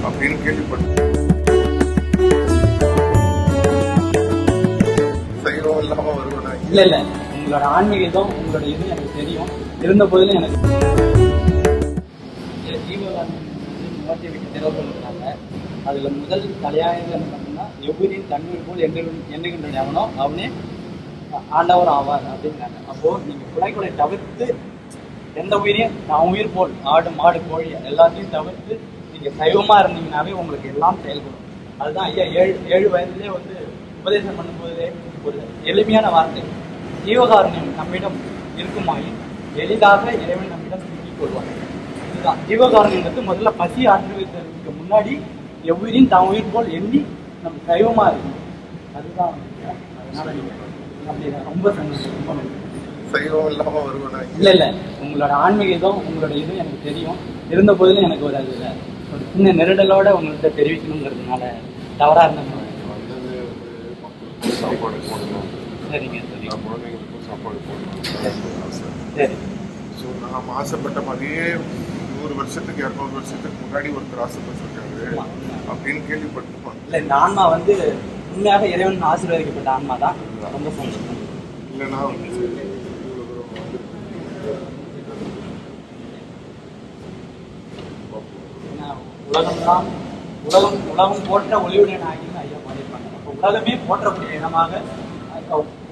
அப்படின்னு கேள்விப்பட்டேன். சைவம் இல்லாம வருவனா? இல்ல இல்ல, உங்களோட ஆன்மீகம் உங்களோட இது எனக்கு தெரியும். இருந்த போதிலும் எனக்கு மூர்த்தி விட்டு நிறுவப்பட்டிருக்காங்க. அதுல முதல் தலையாயது என்ன பார்த்தீங்கன்னா, எவ்வுயிரின் தண்ணீர் போல் எண்ணுகின்ற எவனோ அவனே ஆண்டவர் ஆவார் அப்படிங்கிறாங்க. அப்போ நீங்க குலைகளை தவிர்த்து எந்த உயிரையும் நான் உயிர் போல் ஆடு மாடு கோழி எல்லாத்தையும் தவிர்த்து நீங்க சைவமா இருந்தீங்கன்னாவே உங்களுக்கு எல்லாம் செயல்படும். அதுதான் ஐயா ஏழு வயதிலே வந்து உபதேசம் பண்ணும்போதே ஒரு எளிமையான வார்த்தை, ஜீவகாருண்யம் நம்மிடம் இருக்குமாயின் எளிதாக இறைவன் நம்மிடம் சிக்கிக் கொள்வார். இதுதான் ஜீவகாருண்யத்துக்கு முதல்ல பசி ஆற்றுவதற்கு முன்னாடி எவ்வுயிரின் தான் உயிர் போல் எண்ணி நம்ம சைவமா இருக்கணும். அதுதான். அதனால நீங்க அப்படிதான் ரொம்ப சந்தோஷம். சைவம் இல்லாம வருவனா? இல்ல இல்ல, உங்களோட ஆன்மீகம் உங்களோட இது எனக்கு தெரியும். இருந்த போதிலும் எனக்கு ஒரு அதுல ஒரு சின்ன நெருடலோட உங்கள்கிட்ட தெரிவிக்கணுங்கிறதுனால தவறா இருந்தாங்க. வந்தது மக்களுக்கு சாப்பாடு போடணும், சரிங்க சரி குழந்தைங்களுக்கும் சாப்பாடு போடணும் ஆசை. சரி. ஸோ நாம் ஆசைப்பட்ட மாதிரியே 100 வருஷத்துக்கு 200 வருஷத்துக்கு முன்னாடி ஒருத்தர் ஆசைப்பட்டிருக்காரு அப்படின்னு கேள்விப்பட்டிருப்பாங்க. இல்ல, இந்த ஆன்மா வந்து உண்மையாக இறைவன் ஆசீர்வதிக்கப்பட்ட ஆன்மா தான். ரொம்ப சந்தோஷம். இல்லைன்னா உலகம் போற்ற ஒளிவுடைய நாயகன்னு ஐயா பாடியிருப்பாங்க. அப்போ உலகமே போற்றக்கூடிய இனமாக,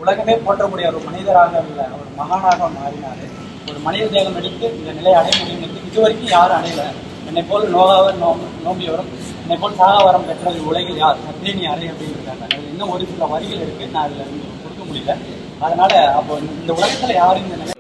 உலகமே போற்றக்கூடிய ஒரு மனிதராக இல்லை, ஒரு மகானாக மாறினாரு. ஒரு மனித தேகம் எடுத்து இந்த நிலை அடைய முடியும். இதுவரைக்கும் யாரும் அடையல. என்னை போல் நோகாவர் நோம்பியவரும் என்னை போல் சாகாவரம் பெற்றது உலகில் யார் சத்தினி அறை அப்படின்னு இருக்காங்க. அதில் இன்னும் ஒரு சில வரிகள் இருக்கு, நான் அதில் கொடுக்க முடியல. அதனால அப்போ இந்த உலகத்துல யாரும் இந்த நிலை